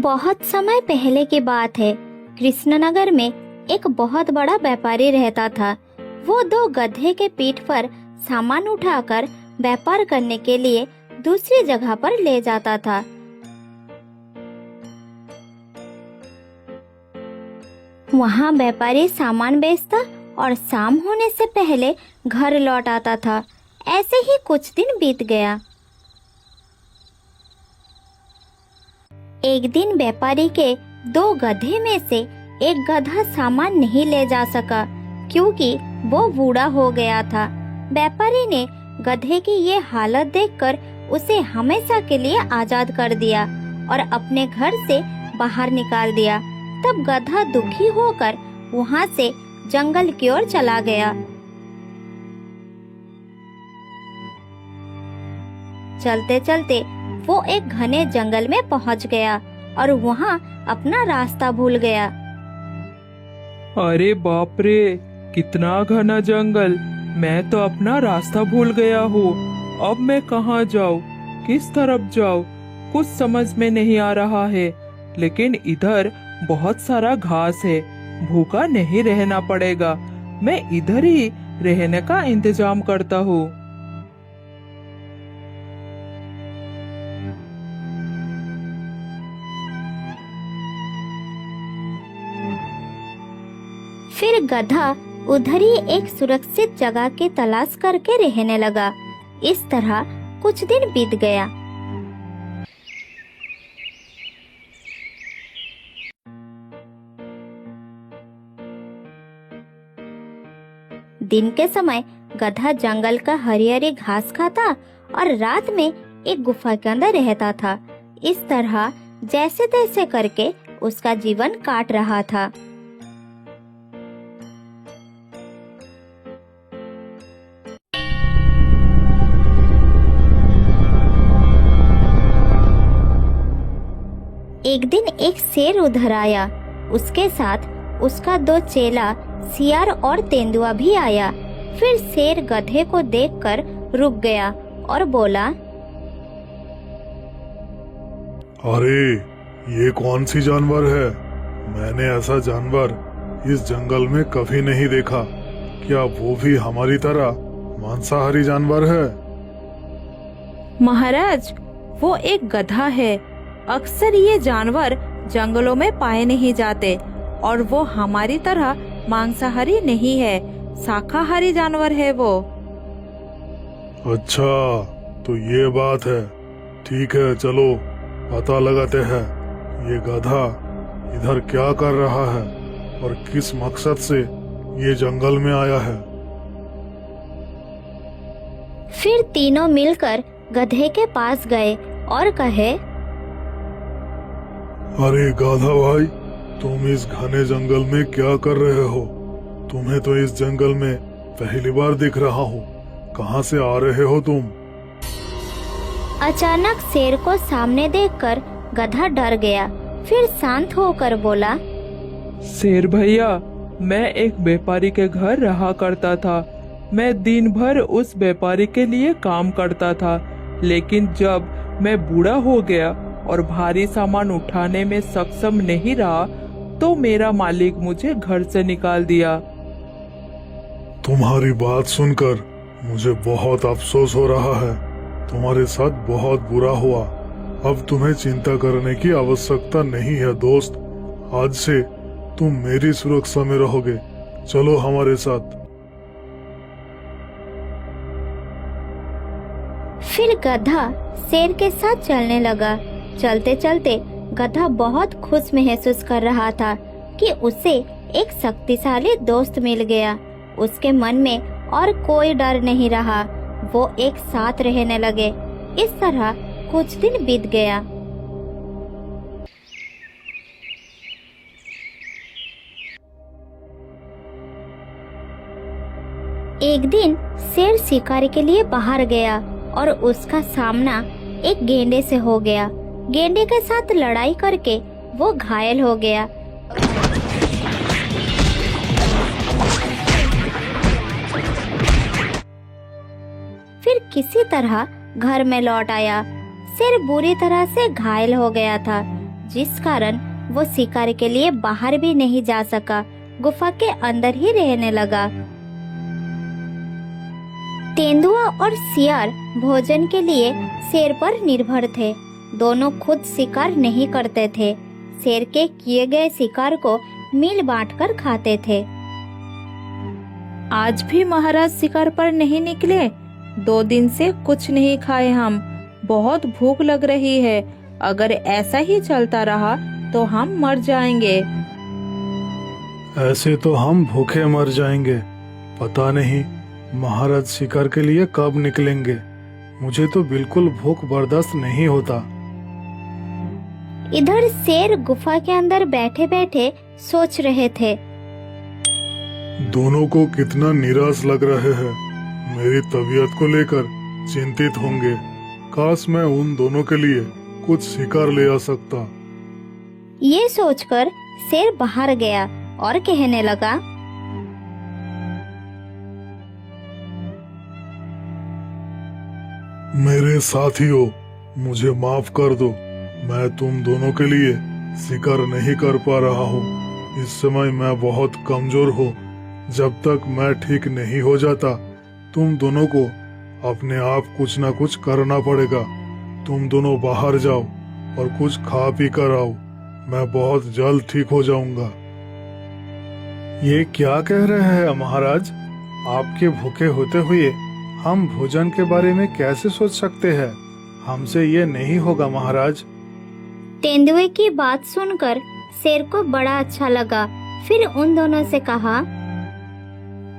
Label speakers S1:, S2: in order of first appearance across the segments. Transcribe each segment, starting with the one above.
S1: बहुत समय पहले की बात है। कृष्णनगर में एक बहुत बड़ा व्यापारी रहता था। वो दो गधे के पीठ पर सामान उठाकर व्यापार करने के लिए दूसरी जगह पर ले जाता था। वहाँ व्यापारी सामान बेचता और शाम होने से पहले घर लौट आता था। ऐसे ही कुछ दिन बीत गया। एक दिन व्यापारी के दो गधे में से एक गधा सामान नहीं ले जा सका क्योंकि वो बूढ़ा हो गया था। व्यापारी ने गधे की ये हालत देखकर उसे हमेशा के लिए आजाद कर दिया और अपने घर से बाहर निकाल दिया। तब गधा दुखी होकर वहाँ से जंगल की ओर चला गया। चलते चलते वो एक घने जंगल में पहुंच गया और वहाँ अपना रास्ता भूल गया।
S2: अरे बाप रे, कितना घना जंगल! मैं तो अपना रास्ता भूल गया हूँ। अब मैं कहाँ जाऊँ, किस तरफ जाऊँ, कुछ समझ में नहीं आ रहा है। लेकिन इधर बहुत सारा घास है, भूखा नहीं रहना पड़ेगा। मैं इधर ही रहने का इंतजाम करता हूँ।
S1: फिर गधा उधर ही एक सुरक्षित जगह की तलाश करके रहने लगा। इस तरह कुछ दिन बीत गया। दिन के समय गधा जंगल का हरी हरी घास खाता और रात में एक गुफा के अंदर रहता था। इस तरह जैसे तैसे करके उसका जीवन काट रहा था। एक दिन एक शेर उधर आया। उसके साथ उसका दो चेला सियार और तेंदुआ भी आया। फिर शेर गधे को देखकर रुक गया और बोला,
S3: अरे ये कौन सी जानवर है? मैंने ऐसा जानवर इस जंगल में कभी नहीं देखा। क्या वो भी हमारी तरह मांसाहारी जानवर है?
S4: महाराज, वो एक गधा है। अक्सर ये जानवर जंगलों में पाए नहीं जाते और वो हमारी तरह मांसाहारी नहीं है, शाकाहारी जानवर है वो।
S3: अच्छा, तो ये बात है। ठीक है, चलो पता लगाते हैं ये गधा इधर क्या कर रहा है और किस मकसद से ये जंगल में आया है।
S1: फिर तीनों मिलकर गधे के पास गए और कहे,
S3: अरे गाधा भाई, तुम इस घने जंगल में क्या कर रहे हो? तुम्हें तो इस जंगल में पहली बार दिख रहा हूँ। कहाँ से आ रहे हो तुम?
S1: अचानक शेर को सामने देखकर गधा डर गया। फिर शांत होकर बोला,
S2: शेर भैया, मैं एक व्यापारी के घर रहा करता था। मैं दिन भर उस व्यापारी के लिए काम करता था, लेकिन जब मैं बूढ़ा हो गया और भारी सामान उठाने में सक्षम नहीं रहा तो मेरा मालिक मुझे घर से निकाल दिया।
S3: तुम्हारी बात सुनकर मुझे बहुत अफसोस हो रहा है। तुम्हारे साथ बहुत बुरा हुआ। अब तुम्हें चिंता करने की आवश्यकता नहीं है दोस्त। आज से तुम मेरी सुरक्षा में रहोगे। चलो हमारे साथ।
S1: फिर गधा शेर के साथ चलने लगा। चलते चलते गधा बहुत खुश महसूस कर रहा था कि उसे एक शक्तिशाली दोस्त मिल गया। उसके मन में और कोई डर नहीं रहा। वो एक साथ रहने लगे। इस तरह कुछ दिन बीत गया। एक दिन शेर शिकार के लिए बाहर गया और उसका सामना एक गेंडे से हो गया। गेंडे के साथ लड़ाई करके वो घायल हो गया। फिर किसी तरह घर में लौट आया। शेर बुरी तरह से घायल हो गया था। जिस कारण वो शिकार के लिए बाहर भी नहीं जा सका, गुफा के अंदर ही रहने लगा। तेंदुआ और सियार भोजन के लिए शेर पर निर्भर थे। दोनों खुद शिकार नहीं करते थे, शेर के किए गए शिकार को मिल बांटकर खाते थे।
S4: आज भी महाराज शिकार पर नहीं निकले? 2 दिन से कुछ नहीं खाए हम, बहुत भूख लग रही है। अगर ऐसा ही चलता रहा तो हम मर जाएंगे।
S3: ऐसे तो हम भूखे मर जाएंगे। पता नहीं महाराज शिकार के लिए कब निकलेंगे। मुझे तो बिल्कुल भूख बर्दाश्त नहीं होता।
S1: इधर शेर गुफा के अंदर बैठे बैठे सोच रहे थे।
S3: दोनों को कितना निराश लग रहे हैं। मेरी तबीयत को लेकर चिंतित होंगे। काश मैं उन दोनों के लिए कुछ शिकार ले आ सकता।
S1: ये सोचकर शेर बाहर गया और कहने लगा,
S3: मेरे साथियों, मुझे माफ कर दो। मैं तुम दोनों के लिए शिकार नहीं कर पा रहा हूँ। इस समय मैं बहुत कमजोर हूँ। जब तक मैं ठीक नहीं हो जाता, तुम दोनों को अपने आप कुछ ना कुछ करना पड़ेगा। तुम दोनों बाहर जाओ और कुछ खा पी कर आओ। मैं बहुत जल्द ठीक हो जाऊंगा। ये क्या कह रहे हैं महाराज? आपके भूखे होते हुए हम भोजन के बारे में कैसे सोच सकते हैं? हमसे ये नहीं होगा महाराज।
S1: तेंदुए की बात सुनकर शेर को बड़ा अच्छा लगा। फिर उन दोनों से कहा,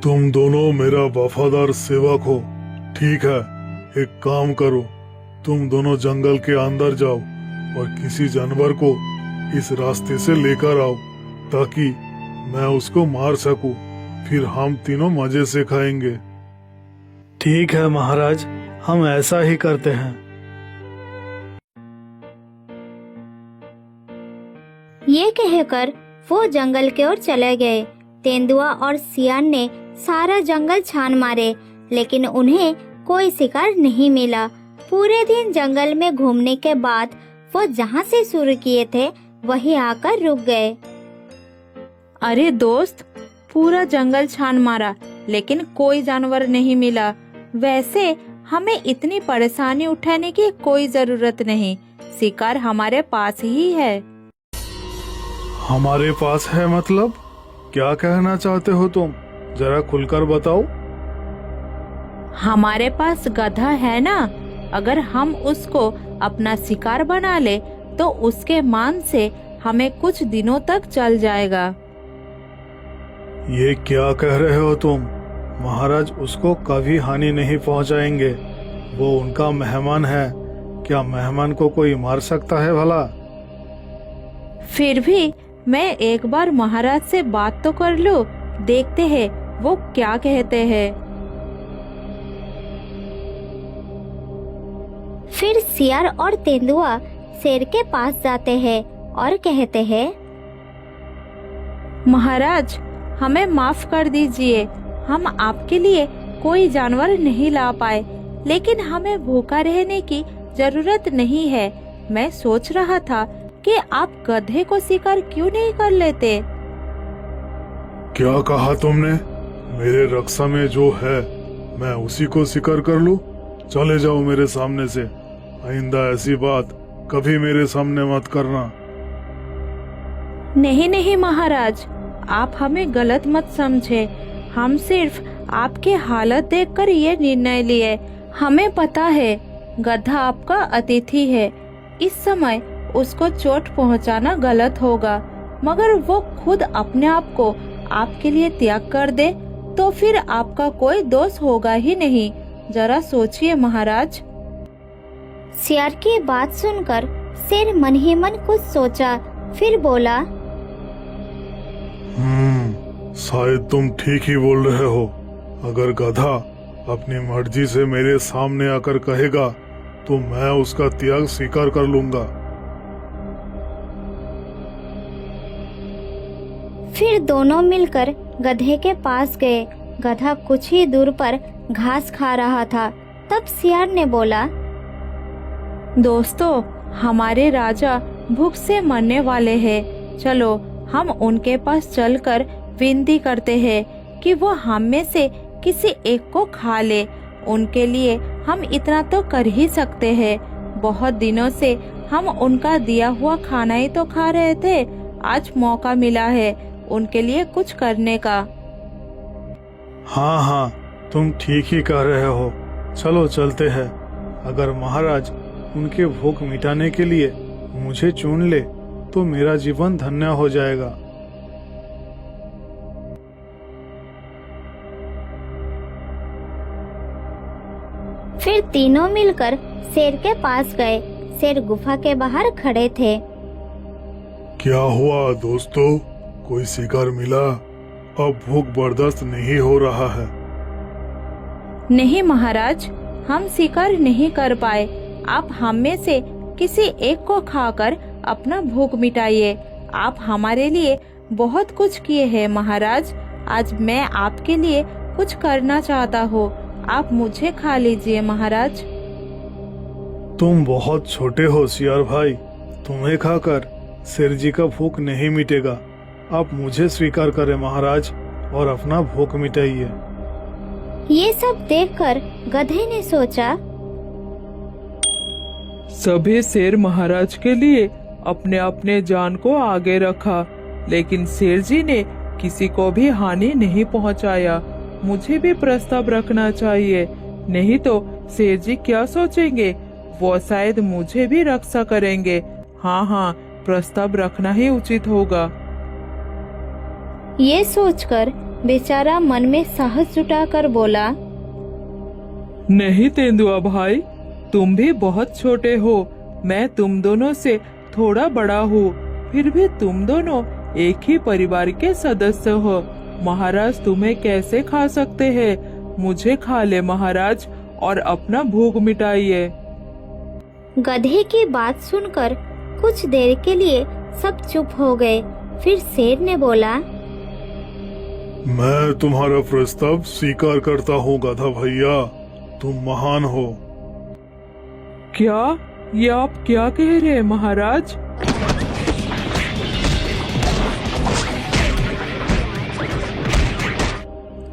S3: तुम दोनों मेरा वफादार सेवक हो। ठीक है, एक काम करो, तुम दोनों जंगल के अंदर जाओ और किसी जानवर को इस रास्ते से लेकर आओ ताकि मैं उसको मार सकूं। फिर हम तीनों मजे से खाएंगे। ठीक है महाराज, हम ऐसा ही करते हैं।
S1: ये कहकर वो जंगल की ओर चले गए। तेंदुआ और सियार ने सारा जंगल छान मारे, लेकिन उन्हें कोई शिकार नहीं मिला। पूरे दिन जंगल में घूमने के बाद वो जहाँ से शुरू किए थे वहीं आकर रुक गए।
S4: अरे दोस्त, पूरा जंगल छान मारा लेकिन कोई जानवर नहीं मिला। वैसे हमें इतनी परेशानी उठाने की कोई जरूरत नहीं, शिकार हमारे पास ही है।
S3: हमारे पास है मतलब? क्या कहना चाहते हो तुम? जरा खुलकर बताओ।
S4: हमारे पास गधा है ना, अगर हम उसको अपना शिकार बना ले तो उसके मांस से हमें कुछ दिनों तक चल जाएगा।
S3: ये क्या कह रहे हो तुम? महाराज उसको कभी हानि नहीं पहुंचाएंगे। वो उनका मेहमान है। क्या मेहमान को कोई मार सकता है भला?
S4: फिर भी मैं एक बार महाराज से बात तो कर लूं, देखते हैं वो क्या कहते हैं।
S1: फिर सियार और तेंदुआ शेर के पास जाते हैं और कहते हैं,
S4: महाराज हमें माफ कर दीजिए, हम आपके लिए कोई जानवर नहीं ला पाए, लेकिन हमें भूखा रहने की जरूरत नहीं है। मैं सोच रहा था कि आप गधे को शिकार क्यों नहीं कर लेते।
S3: क्या कहा तुमने? मेरे रक्षा में जो है मैं उसी को शिकार कर लूं? चले जाओ मेरे सामने से। आइंदा ऐसी बात कभी मेरे सामने मत करना।
S4: नहीं नहीं महाराज, आप हमें गलत मत समझे। हम सिर्फ आपके हालत देखकर ये निर्णय लिए। हमें पता है गधा आपका अतिथि है, इस समय उसको चोट पहुंचाना गलत होगा, मगर वो खुद अपने आप को आपके लिए त्याग कर दे तो फिर आपका कोई दोष होगा ही नहीं। जरा सोचिए महाराज।
S1: सियार की बात सुनकर शेर मन ही मन कुछ सोचा, फिर बोला,
S3: शायद तुम ठीक ही बोल रहे हो। अगर गधा अपनी मर्जी से मेरे सामने आकर कहेगा तो मैं उसका त्याग स्वीकार कर लूंगा।
S1: फिर दोनों मिलकर गधे के पास गए। गधा कुछ ही दूर पर घास खा रहा था। तब सियार ने बोला,
S4: दोस्तों हमारे राजा भूख से मरने वाले हैं। चलो हम उनके पास चलकर विनती करते हैं कि वो हम में से किसी एक को खा ले। उनके लिए हम इतना तो कर ही सकते हैं। बहुत दिनों से हम उनका दिया हुआ खाना ही तो खा रहे थे। आज मौका मिला है उनके लिए कुछ करने का।
S3: हाँ हाँ, तुम ठीक ही कह रहे हो। चलो चलते हैं। अगर महाराज उनके भूख मिटाने के लिए मुझे चुन ले तो मेरा जीवन धन्य हो जाएगा।
S1: फिर तीनों मिलकर शेर के पास गए। शेर गुफा के बाहर खड़े थे।
S3: क्या हुआ दोस्तों, कोई शिकार मिला? अब भूख बर्दाश्त नहीं हो रहा है।
S4: नहीं महाराज, हम शिकार नहीं कर पाए। आप हम में से किसी एक को खाकर अपना भूख मिटाइए। आप हमारे लिए बहुत कुछ किए हैं महाराज। आज मैं आपके लिए कुछ करना चाहता हूँ। आप मुझे खा लीजिए महाराज।
S3: तुम बहुत छोटे हो सियार भाई, तुम्हें खाकर शेर जी का भूख नहीं मिटेगा। आप मुझे स्वीकार करें महाराज और अपना भूख मिटाइए।
S1: ये सब देखकर गधे ने सोचा,
S2: सभी शेर महाराज के लिए अपने अपने जान को आगे रखा, लेकिन शेर जी ने किसी को भी हानि नहीं पहुंचाया। मुझे भी प्रस्ताव रखना चाहिए, नहीं तो शेर जी क्या सोचेंगे? वो शायद मुझे भी रक्षा करेंगे। हाँ हाँ, प्रस्ताव रखना ही उचित होगा।
S1: ये सोचकर बेचारा मन में साहस जुटाकर बोला,
S2: नहीं तेंदुआ भाई, तुम भी बहुत छोटे हो। मैं तुम दोनों से थोड़ा बड़ा हूँ, फिर भी तुम दोनों एक ही परिवार के सदस्य हो। महाराज तुम्हें कैसे खा सकते हैं? मुझे खा ले महाराज और अपना भूख मिटाइए।
S1: गधे की बात सुनकर कुछ देर के लिए सब चुप हो गए। फिर शेर ने बोला,
S3: मैं तुम्हारा प्रस्ताव स्वीकार करता हूँ गधा भैया, तुम महान हो।
S2: क्या? ये आप क्या कह रहे हैं महाराज?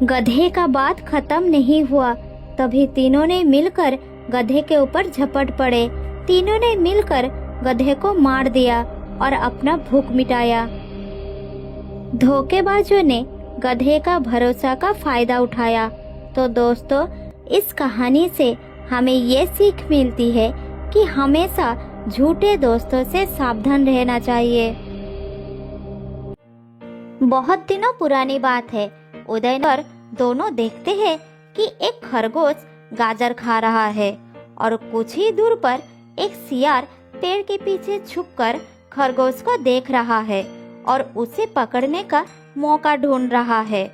S1: गधे का बात खत्म नहीं हुआ, तभी तीनों ने मिलकर गधे के ऊपर झपट पड़े। तीनों ने मिलकर गधे को मार दिया और अपना भूख मिटाया। धोखेबाजों ने गधे का भरोसा का फायदा उठाया। तो दोस्तों, इस कहानी से हमें ये सीख मिलती है कि हमेशा झूठे दोस्तों से सावधान रहना चाहिए। बहुत दिनों पुरानी बात है। उदयनवर दोनों देखते हैं कि एक खरगोश गाजर खा रहा है और कुछ ही दूर पर एक सियार पेड़ के पीछे छुपकर खरगोश को देख रहा है और उसे पकड़ने का मौका ढूंढ रहा है।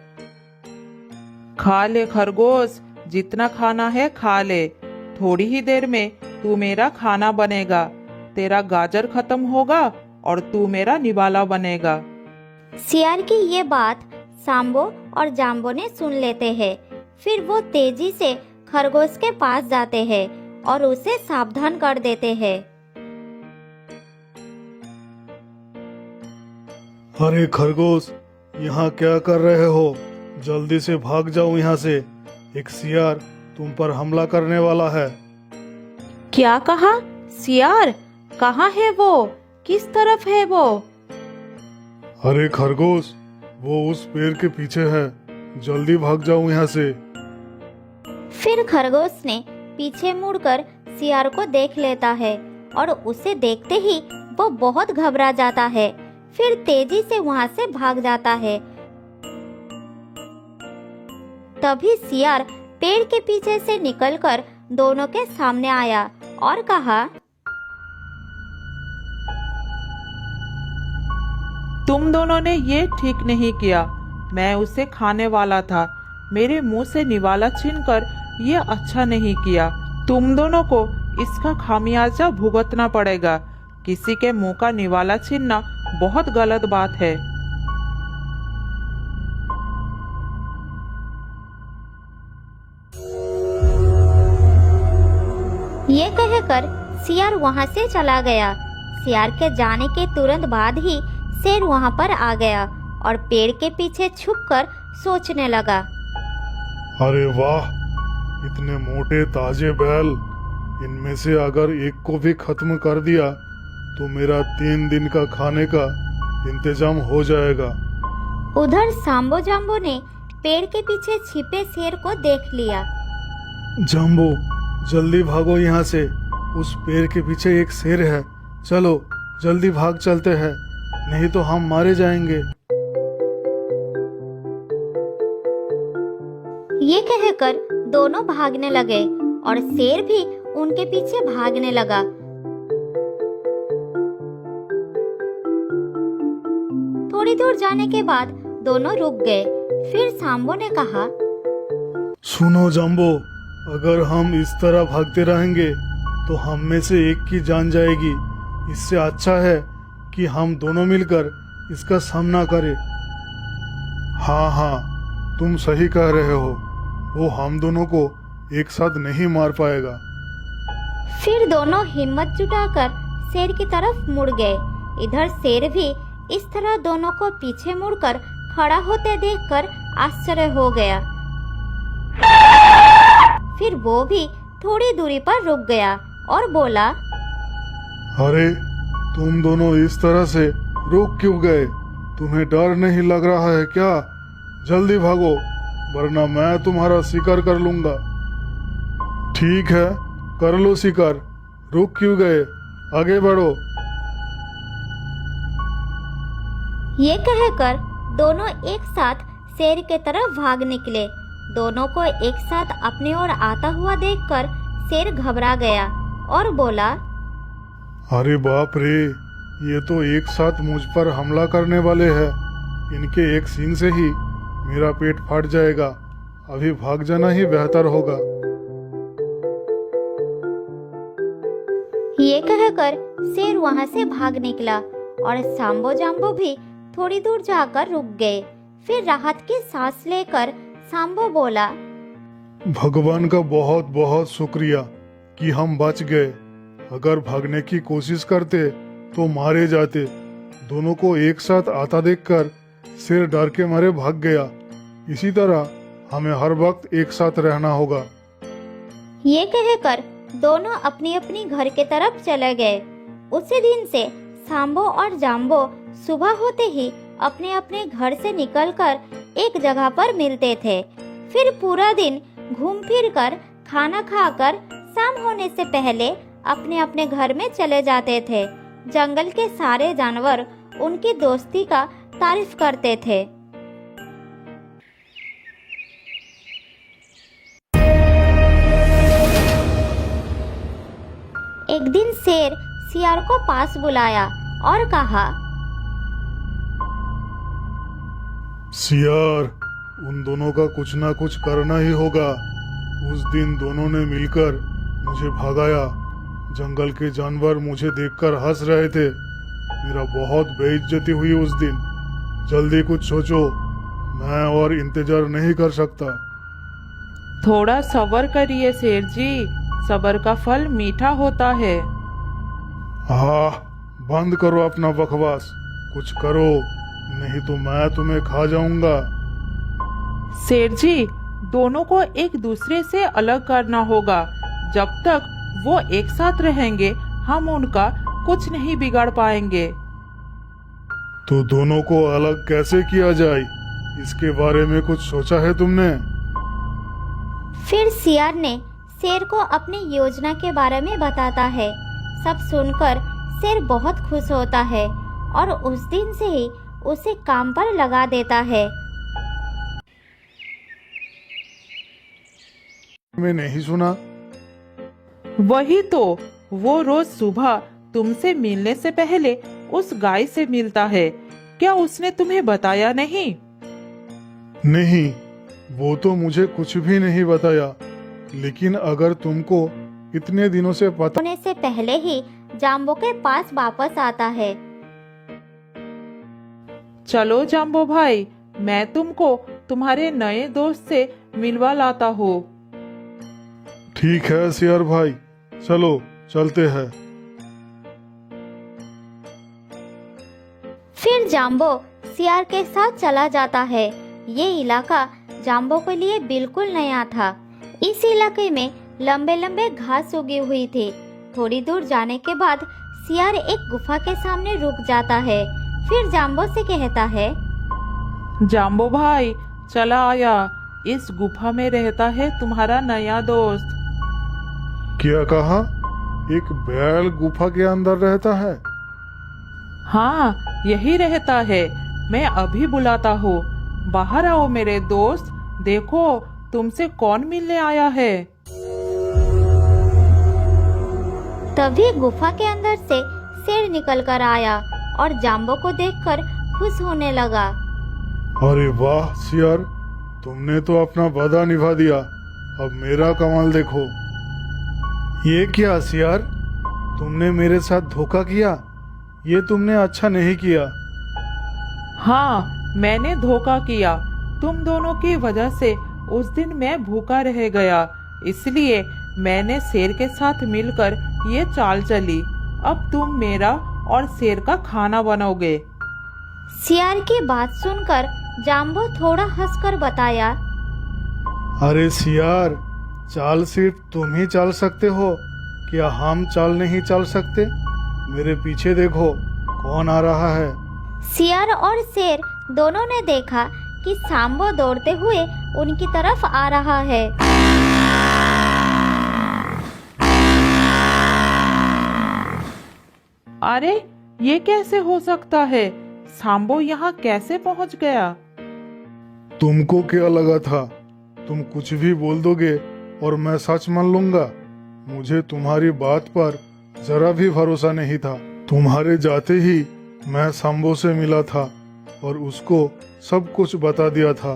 S5: खा ले खरगोश, जितना खाना है खा ले। थोड़ी ही देर में तू मेरा खाना बनेगा। तेरा गाजर खत्म होगा और तू मेरा निवाला बनेगा।
S1: सियार की ये बात सांबो और जाम्बो ने सुन लेते हैं। फिर वो तेजी से खरगोश के पास जाते हैं और उसे सावधान कर देते हैं।
S3: अरे खरगोश, यहाँ क्या कर रहे हो? जल्दी से भाग जाओ यहाँ से। एक सियार तुम पर हमला करने वाला है।
S4: क्या कहा? सियार? कहाँ है वो? किस तरफ है वो?
S3: अरे खरगोश, वो उस पेड़ के पीछे है। जल्दी भाग जाओ यहाँ से।
S1: फिर खरगोश ने पीछे मुड़कर सियार को देख लेता है और उसे देखते ही वो बहुत घबरा जाता है। फिर तेजी से वहाँ से भाग जाता है। तभी सियार पेड़ के पीछे से निकलकर दोनों के सामने आया और कहा,
S5: तुम दोनों ने ये ठीक नहीं किया। मैं उसे खाने वाला था। मेरे मुंह से निवाला छीनकर ये अच्छा नहीं किया। तुम दोनों को इसका खामियाजा भुगतना पड़ेगा। किसी के मुंह का निवाला छीनना बहुत गलत बात है।
S1: ये कहकर सियार वहां से चला गया। सियार के जाने के तुरंत बाद ही शेर वहां पर आ गया और पेड़ के पीछे छुपकर सोचने लगा।
S3: अरे वाह, इतने मोटे ताजे बैल, इनमें से अगर एक को भी खत्म कर दिया तो मेरा 3 दिन का खाने का इंतजाम हो जाएगा।
S1: उधर सांबो जाम्बो ने पेड़ के पीछे छिपे शेर को देख लिया।
S3: जम्बो, जल्दी भागो यहाँ से, उस पेड़ के पीछे एक शेर है, चलो जल्दी भाग चलते हैं, नहीं तो हम मारे जाएंगे।
S1: ये कहकर दोनों भागने लगे और शेर भी उनके पीछे भागने लगा। थोड़ी दूर जाने के बाद दोनों रुक गए। फिर सांबो ने कहा,
S3: सुनो जम्बो, अगर हम इस तरह भागते रहेंगे तो हम में से एक की जान जाएगी। इससे अच्छा है कि हम दोनों मिलकर इसका सामना करें। हाँ हाँ, तुम सही कह रहे हो, वो हम दोनों को एक साथ नहीं मार पाएगा।
S1: फिर दोनों हिम्मत जुटाकर शेर की तरफ मुड़ गए। इधर शेर भी इस तरह दोनों को पीछे मुड़कर खड़ा होते देखकर आश्चर्य हो गया। फिर वो भी थोड़ी दूरी पर रुक गया और बोला,
S3: अरे तुम दोनों इस तरह से रुक क्यों गए? तुम्हें डर नहीं लग रहा है क्या? जल्दी भागो, वरना मैं तुम्हारा शिकार कर लूंगा। ठीक है, कर लो शिकार, रुक क्यों गए, आगे बढ़ो।
S1: ये कहकर दोनों एक साथ शेर के तरफ भाग निकले। दोनों को एक साथ अपनी ओर आता हुआ देखकर शेर घबरा गया और बोला,
S3: अरे बाप रे, ये तो एक साथ मुझ पर हमला करने वाले हैं। इनके एक सींग से ही मेरा पेट फाट जाएगा। अभी भाग जाना ही बेहतर होगा।
S1: ये कहकर शेर वहां से भाग निकला और सांबो जाम्बो भी थोड़ी दूर जाकर रुक गए। फिर राहत की सांस लेकर सांबो बोला,
S3: भगवान का बहुत बहुत शुक्रिया कि हम बच गए। अगर भागने की कोशिश करते तो मारे जाते। दोनों को एक साथ आता देखकर शेर डर के मारे भाग गया। इसी तरह हमें हर वक्त एक साथ रहना होगा।
S1: ये कहकर दोनों अपनी अपनी घर के तरफ चले गए। उसी दिन से सांबो और जाम्बो सुबह होते ही अपने अपने घर से निकलकर एक जगह पर मिलते थे। फिर पूरा दिन घूम फिर कर खाना खाकर शाम होने से पहले अपने अपने घर में चले जाते थे। जंगल के सारे जानवर उनकी दोस्ती का तारीफ करते थे। एक दिन शेर सियार को पास बुलाया और कहा,
S3: सियार, उन दोनों का कुछ ना कुछ करना ही होगा। उस दिन दोनों ने मिलकर मुझे भगाया। जंगल के जानवर मुझे देखकर हंस रहे थे। मेरा बहुत बेइज्जती हुई उस दिन। जल्दी कुछ सोचो, मैं और इंतजार नहीं कर सकता।
S5: थोड़ा सब्र करिए शेर जी, सब्र का फल मीठा होता है।
S3: हाँ, बंद करो अपना बकवास, कुछ करो, नहीं तो मैं तुम्हें खा जाऊंगा।
S5: शेर जी, दोनों को एक दूसरे से अलग करना होगा। जब तक वो एक साथ रहेंगे हम उनका कुछ नहीं बिगाड़ पाएंगे।
S3: तो दोनों को अलग कैसे किया जाए, इसके बारे में कुछ सोचा है तुमने?
S1: फिर सियार ने शेर को अपनी योजना के बारे में बताता है। सब सुनकर शेर बहुत खुश होता है और उस दिन से ही उसे काम पर लगा देता है।
S3: मैं नहीं सुना।
S5: वही तो, वो रोज सुबह तुमसे मिलने से पहले उस गाय से मिलता है। क्या उसने तुम्हें बताया नहीं?
S3: नहीं, वो तो मुझे कुछ भी नहीं बताया। लेकिन अगर तुमको इतने दिनों से पता
S1: होने से पहले ही जाम्बो के पास वापस आता है।
S5: चलो जाम्बो भाई, मैं तुमको तुम्हारे नए दोस्त से मिलवा लाता हूँ।
S3: ठीक है सियार भाई, चलो चलते हैं।
S1: फिर जाम्बो सियार के साथ चला जाता है। ये इलाका जाम्बो के लिए बिल्कुल नया था। इस इलाके में लंबे लंबे घास उगी हुई थी। थोड़ी दूर जाने के बाद सियार एक गुफा के सामने रुक जाता है। फिर जाम्बो से कहता है,
S5: जाम्बो भाई चला आया, इस गुफा में रहता है तुम्हारा नया दोस्त।
S3: क्या कहा? एक बैल गुफा के अंदर रहता है?
S5: हाँ यही रहता है, मैं अभी बुलाता हूँ। बाहर आओ मेरे दोस्त, देखो तुमसे कौन मिलने आया है।
S1: तभी गुफा के अंदर से शेर निकल कर आया और जाम्बो को देखकर खुश होने लगा।
S3: अरे वाह सियार, तुमने तो अपना वादा निभा दिया। अब मेरा कमाल देखो। ये क्या सियार, तुमने मेरे साथ धोखा किया? ये तुमने अच्छा नहीं किया।
S5: हाँ मैंने धोखा किया, तुम दोनों की वजह से उस दिन मैं भूखा रह गया, इसलिए मैंने शेर के साथ मिलकर ये चाल चली। अब तुम मेरा और शेर का खाना बनाओगे।
S1: सियार की बात सुनकर जाम्बो थोड़ा हंसकर बताया,
S3: अरे सियार, चाल सिर्फ तुम ही चल सकते हो, क्या हम चाल नहीं चल सकते? मेरे पीछे देखो, कौन आ रहा है।
S1: सियार और शेर दोनों ने देखा कि सांबो दौड़ते हुए उनकी तरफ आ रहा है।
S5: अरे ये कैसे हो सकता है? सांबो यहाँ कैसे पहुँच गया?
S3: तुमको क्या लगा था तुम कुछ भी बोल दोगे और मैं सच मान लूंगा? मुझे तुम्हारी बात पर जरा भी भरोसा नहीं था। तुम्हारे जाते ही मैं सांबो से मिला था और उसको सब कुछ बता दिया था।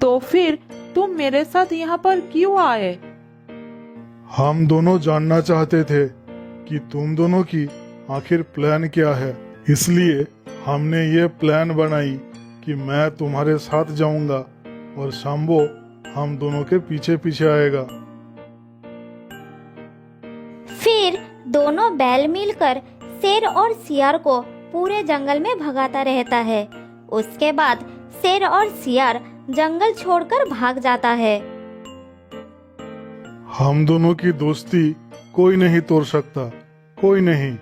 S5: तो फिर तुम मेरे साथ यहाँ पर क्यों आए?
S3: हम दोनों जानना चाहते थे कि तुम दोनों की आखिर प्लान क्या है, इसलिए हमने ये प्लान बनाई कि मैं तुम्हारे साथ जाऊंगा और सांबो हम दोनों के पीछे पीछे आएगा।
S1: फिर दोनों बैल मिलकर शेर और सियार को पूरे जंगल में भगाता रहता है। उसके बाद शेर और सियार जंगल छोड़कर भाग जाता है।
S3: हम दोनों की दोस्ती कोई नहीं तोड़ सकता, कोई नहीं।